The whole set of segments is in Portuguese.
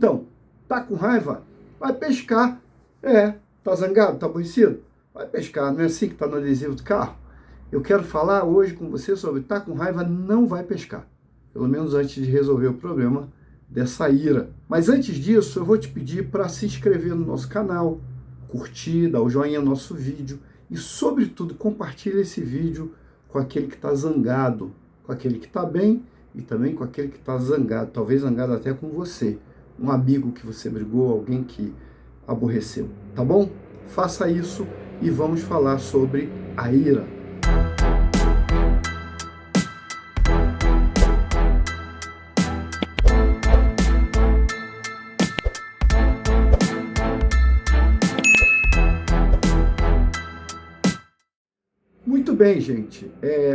Então, tá com raiva? Vai pescar. Tá zangado? Tá aborrecido? Vai pescar. Não é assim que tá no adesivo do carro? Eu quero falar hoje com você sobre tá com raiva, não vai pescar. Pelo menos antes de resolver o problema dessa ira. Mas antes disso, eu vou te pedir para se inscrever no nosso canal, curtir, dar o joinha no nosso vídeo e, sobretudo, compartilhe esse vídeo com aquele que está zangado, com aquele que está bem e também com aquele que está zangado, talvez zangado até com você, um amigo que você brigou, alguém que aborreceu, tá bom? Faça isso e vamos falar sobre a ira. Muito bem, gente.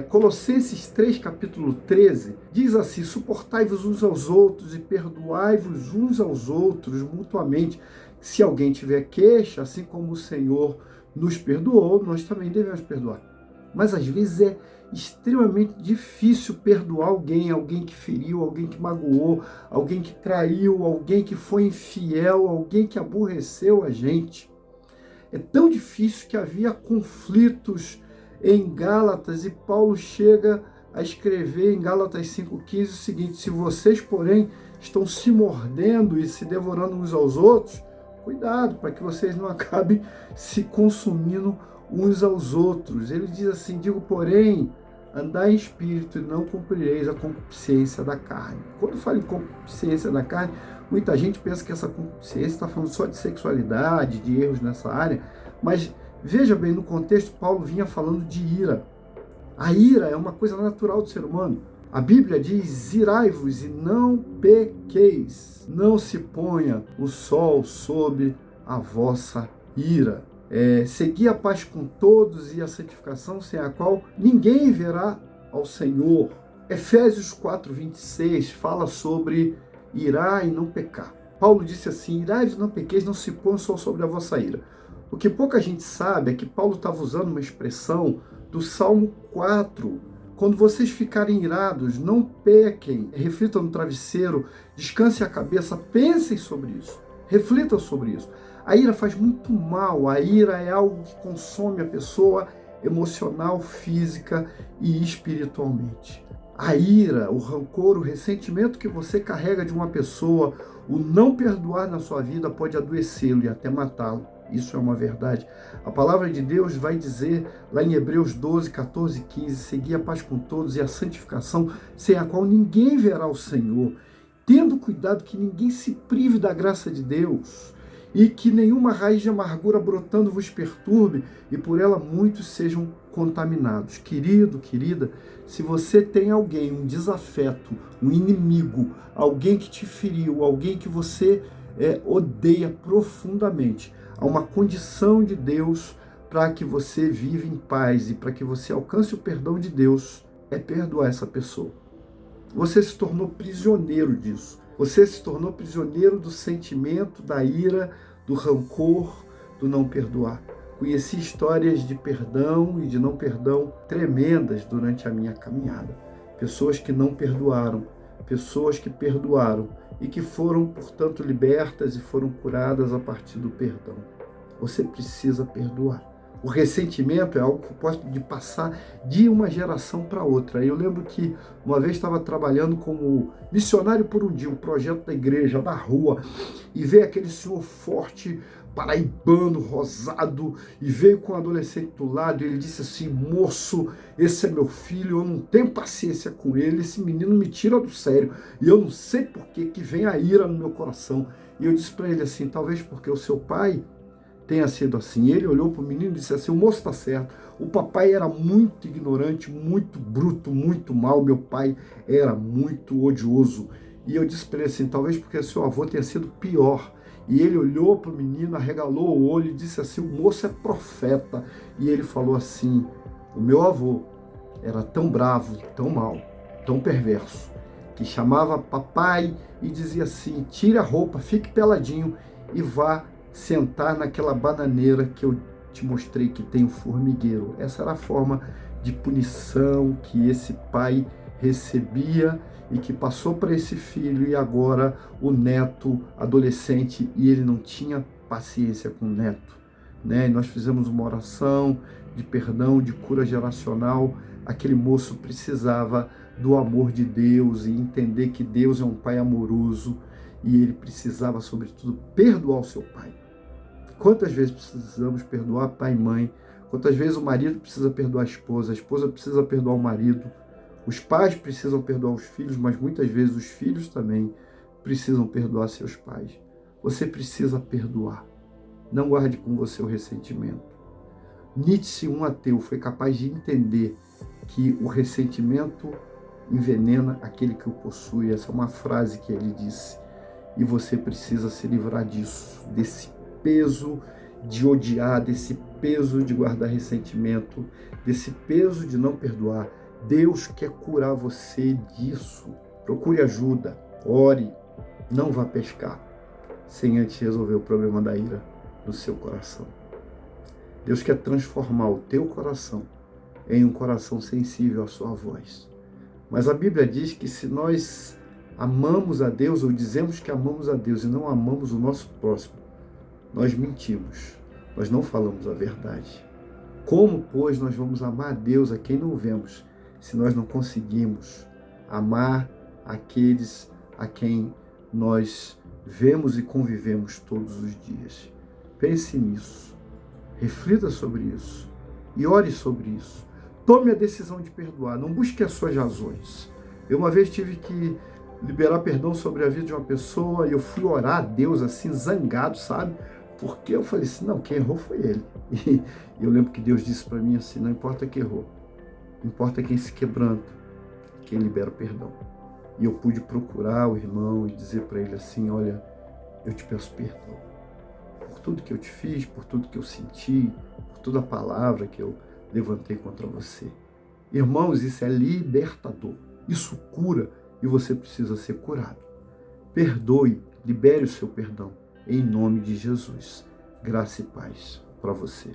Colossenses 3, capítulo 13, diz assim: suportai-vos uns aos outros e perdoai-vos uns aos outros mutuamente. Se alguém tiver queixa, assim como o Senhor nos perdoou, nós também devemos perdoar. Mas às vezes é extremamente difícil perdoar alguém que feriu, alguém que magoou, alguém que traiu, alguém que foi infiel, alguém que aborreceu a gente. É tão difícil que havia conflitos em Gálatas, e Paulo chega a escrever em Gálatas 5,15 o seguinte: se vocês, porém, estão se mordendo e se devorando uns aos outros, cuidado para que vocês não acabem se consumindo uns aos outros. Ele diz assim: digo, porém, andai em espírito e não cumprireis a concupiscência da carne. Quando fala em concupiscência da carne, muita gente pensa que essa concupiscência está falando só de sexualidade, de erros nessa área, mas veja bem, no contexto, Paulo vinha falando de ira. A ira é uma coisa natural do ser humano. A Bíblia diz: irai-vos e não pequeis. Não se ponha o sol sobre a vossa ira. Segui a paz com todos e a santificação, sem a qual ninguém verá ao Senhor. Efésios 4:26 fala sobre irar e não pecar. Paulo disse assim: irai-vos e não pequeis, não se ponha o sol sobre a vossa ira. O que pouca gente sabe é que Paulo estava usando uma expressão do Salmo 4. Quando vocês ficarem irados, não pequem, reflitam no travesseiro, descansem a cabeça, pensem sobre isso, reflitam sobre isso. A ira faz muito mal, a ira é algo que consome a pessoa emocional, física e espiritualmente. A ira, o rancor, o ressentimento que você carrega de uma pessoa, o não perdoar na sua vida pode adoecê-lo e até matá-lo. Isso é uma verdade. A palavra de Deus vai dizer lá em Hebreus 12, 14 e 15, segui a paz com todos e a santificação, sem a qual ninguém verá o Senhor, tendo cuidado que ninguém se prive da graça de Deus e que nenhuma raiz de amargura brotando vos perturbe e por ela muitos sejam contaminados. Querido, querida, se você tem alguém, um desafeto, um inimigo, alguém que te feriu, alguém que você odeia profundamente, há uma condição de Deus para que você viva em paz e para que você alcance o perdão de Deus, é perdoar essa pessoa. Você se tornou prisioneiro disso. Você se tornou prisioneiro do sentimento, da ira, do rancor, do não perdoar. Conheci histórias de perdão e de não perdão tremendas durante a minha caminhada. Pessoas que não perdoaram, pessoas que perdoaram e que foram, portanto, libertas e foram curadas a partir do perdão. Você precisa perdoar. O ressentimento é algo que pode passar de uma geração para outra. Eu lembro que uma vez estava trabalhando como missionário por um dia, um projeto da igreja, da rua, e veio aquele senhor forte, paraibano, rosado, e veio com um adolescente do lado, e ele disse assim: moço, esse é meu filho, eu não tenho paciência com ele, esse menino me tira do sério, e eu não sei por que vem a ira no meu coração. E eu disse para ele assim: talvez porque o seu pai tenha sido assim. Ele olhou para o menino e disse assim: o moço está certo, o papai era muito ignorante, muito bruto, muito mau, meu pai era muito odioso. E eu disse para ele assim: talvez porque seu avô tenha sido pior. E ele olhou para o menino, arregalou o olho e disse assim: o moço é profeta. E ele falou assim: o meu avô era tão bravo, tão mau, tão perverso, que chamava papai e dizia assim: tire a roupa, fique peladinho e vá sentar naquela bananeira que eu te mostrei que tem o formigueiro. Essa era a forma de punição que esse pai recebia e que passou para esse filho e agora o neto adolescente e ele não tinha paciência com o neto, né? E nós fizemos uma oração de perdão, de cura geracional. Aquele moço precisava do amor de Deus e entender que Deus é um pai amoroso e ele precisava, sobretudo, perdoar o seu pai. Quantas vezes precisamos perdoar pai e mãe? Quantas vezes o marido precisa perdoar a esposa precisa perdoar o marido, os pais precisam perdoar os filhos, mas muitas vezes os filhos também precisam perdoar seus pais. Você precisa perdoar. Não guarde com você o ressentimento. Nietzsche, um ateu, foi capaz de entender que o ressentimento envenena aquele que o possui. Essa é uma frase que ele disse. E você precisa se livrar disso, desse peso de odiar, desse peso de guardar ressentimento, desse peso de não perdoar. Deus quer curar você disso. Procure ajuda, ore, não vá pescar sem antes resolver o problema da ira no seu coração. Deus quer transformar o teu coração em um coração sensível à sua voz. Mas a Bíblia diz que se nós amamos a Deus ou dizemos que amamos a Deus e não amamos o nosso próximo, nós mentimos, nós não falamos a verdade. Como, pois, nós vamos amar a Deus a quem não vemos, se nós não conseguimos amar aqueles a quem nós vemos e convivemos todos os dias? Pense nisso, reflita sobre isso e ore sobre isso. Tome a decisão de perdoar, não busque as suas razões. Eu uma vez tive que liberar perdão sobre a vida de uma pessoa e eu fui orar a Deus assim, zangado, sabe? Porque eu falei assim, não, quem errou foi ele. E eu lembro que Deus disse para mim assim, não importa quem errou, importa quem se quebranta, quem libera o perdão. E eu pude procurar o irmão e dizer para ele assim, olha, eu te peço perdão por tudo que eu te fiz, por tudo que eu senti, por toda a palavra que eu levantei contra você. Irmãos, isso é libertador, isso cura e você precisa ser curado. Perdoe, libere o seu perdão, em nome de Jesus. Graça e paz para você.